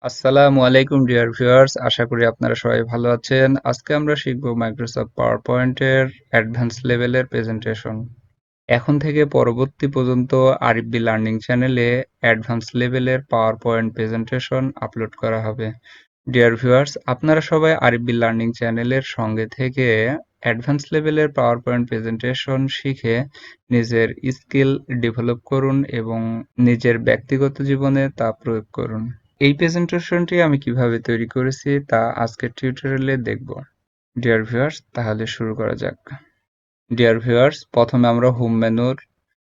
আসসালামু আলাইকুম dear viewers, আশা করি আপনারা সবাই ভালো আছেন। আজকে আমরা শিখব মাইক্রোসফট পাওয়ার পয়েন্টের অ্যাডভান্স লেভেলের প্রেজেন্টেশন। এখন থেকে পরবর্তী পর্যন্ত আরিফবি লার্নিং চ্যানেলে অ্যাডভান্স লেভেলের পাওয়ার পয়েন্ট প্রেজেন্টেশন আপলোড করা হবে। ডিয়ার ভিউয়ার্স, আপনারা সবাই আরিফবি লার্নিং চ্যানেলের সঙ্গে থেকে অ্যাডভান্স লেভেলের পাওয়ার পয়েন্ট প্রেজেন্টেশন শিখে নিজের স্কিল ডেভেলপ করুন এবং নিজের ব্যক্তিগত জীবনে তা প্রয়োগ করুন। এই প্রেজেন্টেশনটি আমি কিভাবে তৈরি করেছি তা আজকের টিউটোরিয়ালে দেখব। ডিয়ার ভিউয়ার্স, তাহলে শুরু করা যাক। ডিয়ার ভিউয়ার্স, প্রথমে আমরা হোম মেনুর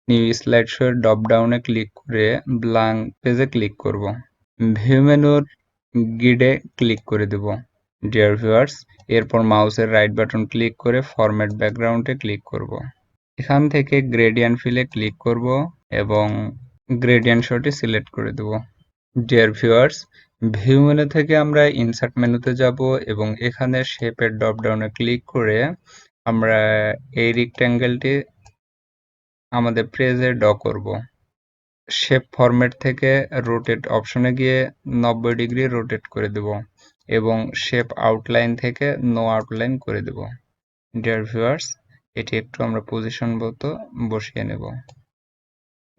নিউ স্লাইড শো এর ড্রপ ডাউনে ক্লিক করে ব্ল্যাঙ্ক পেজে ক্লিক করব। ভিউ মেনুর গ্রিডে ক্লিক করে দেব। ডিয়ার ভিউয়ার্স, এরপর মাউসের রাইট বাটন ক্লিক করে ফরম্যাট ব্যাকগ্রাউন্ডে ক্লিক করব। এখান থেকে গ্রেডিয়েন্ট ফিলে ক্লিক করব এবং গ্রেডিয়েন্ট শোটি সিলেক্ট করে দেব। ডিয়ার ভিউয়ার্স, ভিউ মেনু থেকে আমরা ইনসার্ট মেনুতে যাব এবং এখানে শেপের ড্রপ ডাউনে ক্লিক করে আমরা এই রেক্ট্যাঙ্গেলটি আমাদের পেজে ড্র করব। শেপ ফরম্যাট থেকে রোটেট অপশনে গিয়ে 90 ডিগ্রি রোটেট করে দেব এবং শেপ আউটলাইন থেকে নো আউটলাইন করে দেব। ডিয়ার ভিউয়ার্স, এটি একটু আমরা পজিশন মতো বসিয়ে নেব।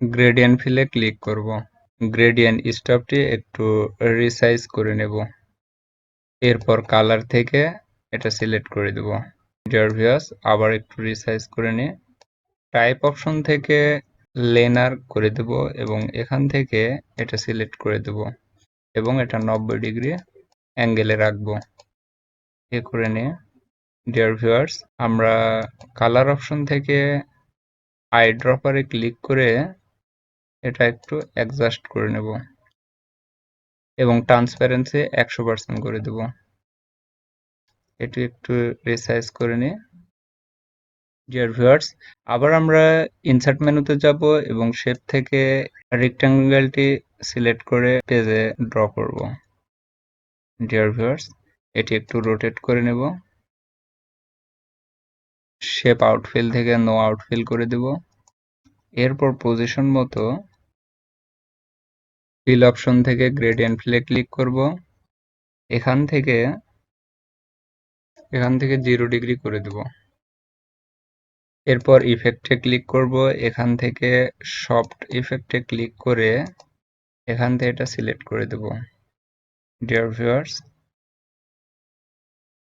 গ্রেডিয়েন্ট ফিলে ক্লিক করব। গ্রেডিয়েন্ট স্টপটি একটু রিসাইজ করে নেব। এরপর কালার থেকে এটা সিলেক্ট করে দেব। ডিয়ার ভিউয়ার্স, আবার একটু রিসাইজ করে নিয়ে টাইপ অপশন থেকে লেনার করে দেব এবং এখান থেকে এটা সিলেক্ট করে দেব এবং এটা 90 ডিগ্রি অ্যাঙ্গেলে রাখবো। এ করে নিয়ে ডিয়ার ভিউয়ার্স, আমরা কালার অপশন থেকে আই ড্রপারে ক্লিক করে এটা একটু অ্যাডজাস্ট করে নেব এবং ট্রান্সপারেন্সি 100% করে দেব। এটি একটু রিসাইজ করে নিয়ে ডিয়ার ভিউয়ার্স, আবার আমরা ইনসার্ট মেনুতে যাব এবং শেপ থেকে রেক্ট্যাঙ্গেলটি সিলেক্ট করে পেজে ড্র করব। ডিয়ার ভিউয়ার্স, এটি একটু রোটেট করে নেব। শেপ আউটফিল থেকে নো আউটফিল করে দেব। এরপর পজিশন মতো ফিল অপশন থেকে গ্রেডিয়েন্ট ফিলে ক্লিক করব। এখান থেকে 0 ডিগ্রি করে দেব। এরপর ইফেক্টে ক্লিক করব। এখান থেকে সফট ইফেক্টে ক্লিক করে এখান থেকে এটা সিলেক্ট করে দেব। ডিয়ার ভিউয়ার্স,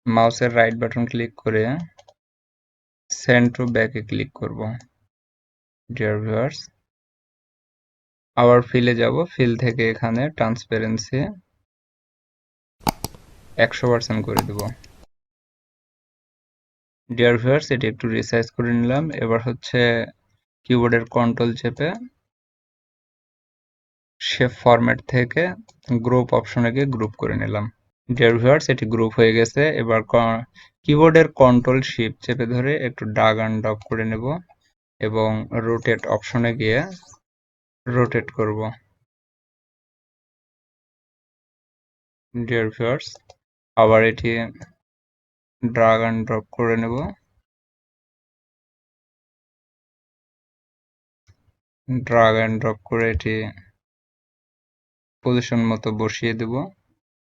মাউসের রাইট বাটন ক্লিক করে সেন্ড টু ব্যাকে ক্লিক করব। ডিয়ার ভিউয়ার্স, আবার ফিলে যাব। ফিল থেকে এখানে ট্রান্সপারেন্সি 100% করে দেব। ডিয়ার ভিউয়ার্স, এটি একটু রিসাইজ করে নিলাম। এবার হচ্ছে কিবোর্ডের কন্ট্রোল চেপে শেপ ফরম্যাট থেকে গ্রুপ অপশনে গিয়ে গ্রুপ করে নিলাম। ডিয়ার ভিউয়ার্স, এটি গ্রুপ হয়ে গেছে। এবার কিবোর্ডের কন্ট্রোল শিফট চেপে ধরে একটু ড্রাগ অ্যান্ড ড্রপ করে নেব এবং রোটেট অপশনে গিয়ে রোটেট করব। ডিয়ার ভিউয়ার্স, আবার এটি ড্রাগ অ্যান্ড ড্রপ করে নেব। ড্রাগ অ্যান্ড ড্রপ করে এটি পজিশন মতো বসিয়ে দেব।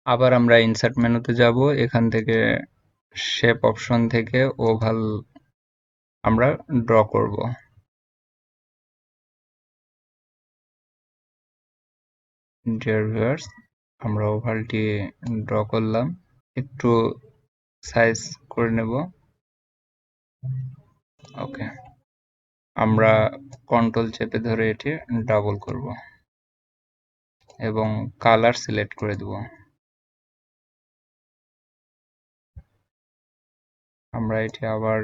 আবার আমরা ইনসার্ট মেনুতে যাব। এখান থেকে শেপ অপশন থেকে ওভাল আমরা ড্র করব। ডিয়ার ভিউয়ার্স, আমরা ওভালটি ড্র করলাম। একটু সাইজ করে নেব। ওকে, আমরা কন্ট্রোল চেপে ধরে এটি ডাবল করব এবং কালার সিলেক্ট করে দেব। আমরা এটি আবার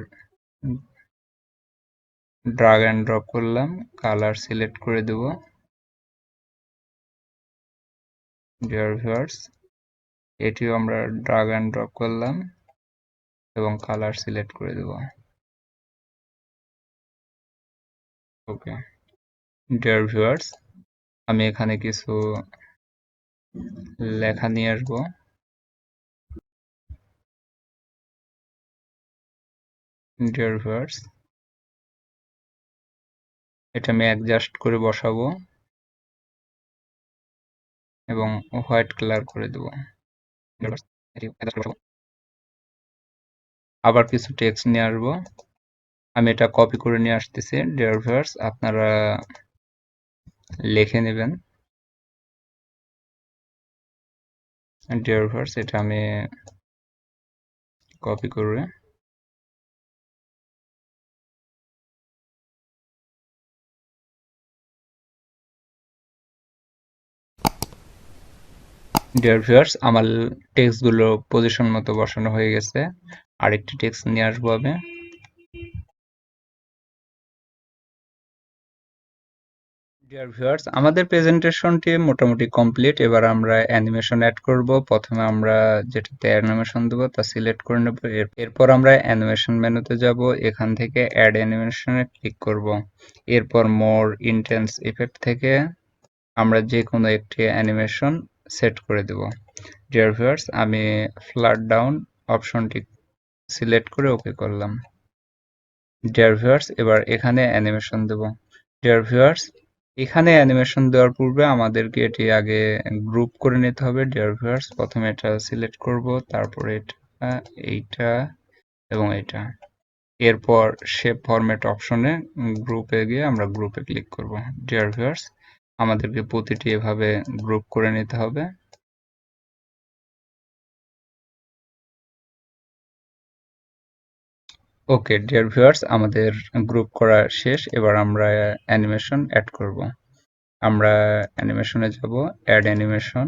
ড্রাগ অ্যান্ড ড্রপ করলাম, কালার সিলেক্ট করে দেব। ডিয়ার ভিউয়ার্স, এটিও আমরা ড্রাগ অ্যান্ড ড্রপ করলাম এবং কালার সিলেক্ট করে দেব। ওকে, ডিয়ার ভিউয়ার্স, আমি এখানে কিছু লেখা নিয়ে আসবো। ডিয়ার ভিউয়ার্স, এটা আমি অ্যাডজাস্ট করে বসাবো। এবং হোয়াইট কালার করে দেব। আবার কিছু টেক্সট নিয়ে আসবো। আমি এটা কপি করে নিয়ে আসতেছি। ডিয়ার ভিউয়ার্স, আপনারা লিখে নেবেন। ডিয়ার ভিউয়ার্স, এটা আমি কপি করে ডিয়ার ভিউয়ার্স, আমার টেক্সটগুলো পজিশন মতো বসানো হয়ে গেছে। আরেকটি টেক্সট নিয়ে আসবো আমি। ডিয়ার ভিউয়ার্স, আমাদের প্রেজেন্টেশনটি মোটামুটি কমপ্লিট। এবার আমরা অ্যানিমেশন অ্যাড করব। প্রথমে আমরা যেটাতে অ্যানিমেশন দেবো তা সিলেক্ট করে নেব। এরপর আমরা অ্যানিমেশন মেনুতে যাব। এখান থেকে অ্যাড অ্যানিমেশনে ক্লিক করব। এরপর মোর ইন্টেন্স ইফেক্ট থেকে আমরা যে কোনো একটি অ্যানিমেশন সেট করে দেব। ডিয়ার ভিউয়ার্স, আমি ফ্ল্যাট ডাউন অপশনটি সিলেক্ট করে ওকে করলাম। ডিয়ার ভিউয়ার্স, এবার এখানে অ্যানিমেশন দেব। ডিয়ার ভিউয়ার্স, এখানে অ্যানিমেশন দেওয়ার পূর্বে আমাদেরকে এটি আগে গ্রুপ করে নিতে হবে। ডিয়ার ভিউয়ার্স, প্রথমে এটা সিলেক্ট করব, তারপরে এটা, এইটা এবং এইটা। এরপর শেপ ফরম্যাট অপশনে গ্রুপে গিয়ে আমরা গ্রুপে ক্লিক করব। ডিয়ার ভিউয়ার্স, আমাদেরকে প্রতিটি এভাবে গ্রুপ করে নিতে হবে। ওকে ডিয়ার ভিউয়ার্স, আমাদের গ্রুপ করা শেষ। এবার আমরা অ্যানিমেশন অ্যাড করব। আমরা অ্যানিমেশনে যাব, অ্যাড অ্যানিমেশন,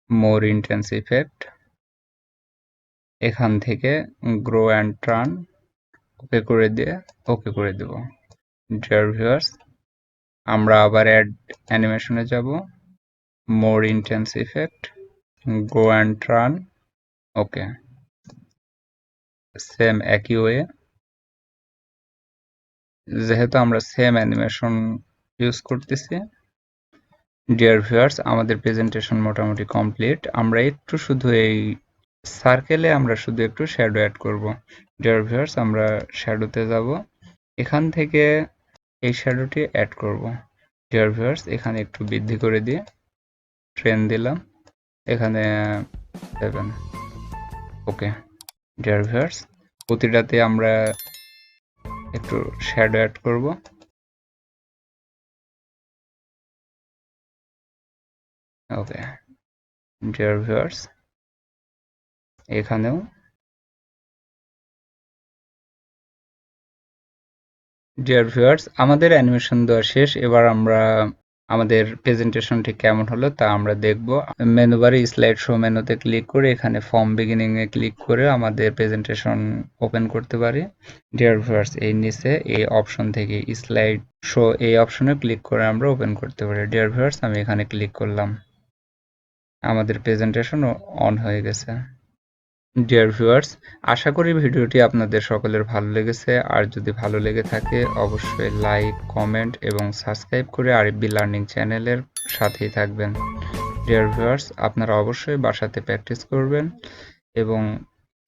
মোর ইন্টেন্স ইফেক্ট, এখান থেকে গ্রো অ্যান্ড টার্ন ওকে করে দিয়ে ওকে করে দেব। ডিয়ার ভিউয়ার্স, আমরা আবার অ্যাড অ্যানিমেশনে যাব, more intense effect, grow and turn okay. Same একই ওয়ে, যেহেতু আমরা সেম অ্যানিমেশন ইউজ করতেছি। ডিয়ার ভিউয়ার্স, আমাদের প্রেজেন্টেশন মোটামুটি কমপ্লিট। আমরা একটু শুধু এই সার্কেলে আমরা শুধু একটু শ্যাডো অ্যাড করব। ডিয়ার ভিউয়ার্স, আমরা শ্যাডোতে যাব, এখান থেকে এই শ্যাডোটি অ্যাড করব। ডিয়ার ভিউয়ার্স, এখানে একটু বৃদ্ধি করে দিয়ে ট্রেন দিলাম, এখানে 7 ওকে। ডিয়ার ভিউয়ার্স, প্রতিটাতে আমরা একটু শ্যাডো অ্যাড করব। ওকে ডিয়ার ভিউয়ার্স, এখানেও। ডিয়ার ভিউয়ার্স, আমাদের অ্যানিমেশন দেওয়া শেষ। এবার আমরা আমাদের প্রেজেন্টেশনটি কেমন হলো তা আমরা দেখব। মেনু বারে স্লাইড শো মেনুতে ক্লিক করে এখানে ফর্ম বিগিনিং এ ক্লিক করে আমাদের প্রেজেন্টেশন ওপেন করতে পারি। ডিয়ার ভিউয়ার্স, এই নিচে এই অপশন থেকে স্লাইড শো এই অপশনে ক্লিক করে আমরা ওপেন করতে পারি। ডিয়ার ভিউয়ার্স, আমি এখানে ক্লিক করলাম, আমাদের প্রেজেন্টেশন অন হয়ে গেছে। ডিয়ার ভিউয়ার্স, আশা করি ভিডিওটি আপনাদের সকলের ভালো লেগেছে। আর যদি ভালো লেগে থাকে অবশ্যই লাইক, কমেন্ট এবং সাবস্ক্রাইব করে আরিফবি লার্নিং চ্যানেলের সাথেই থাকবেন। ডিয়ার ভিউয়ার্স, আপনারা অবশ্যই বাসাতে প্র্যাকটিস করবেন এবং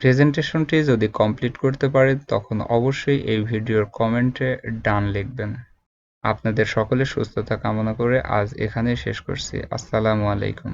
প্রেজেন্টেশনটি যদি কমপ্লিট করতে পারেন তখন অবশ্যই এই ভিডিওর কমেন্টে ডান লিখবেন। আপনাদের সকলের সুস্থতা কামনা করে আজ এখানেই শেষ করছি। আসসালামু আলাইকুম।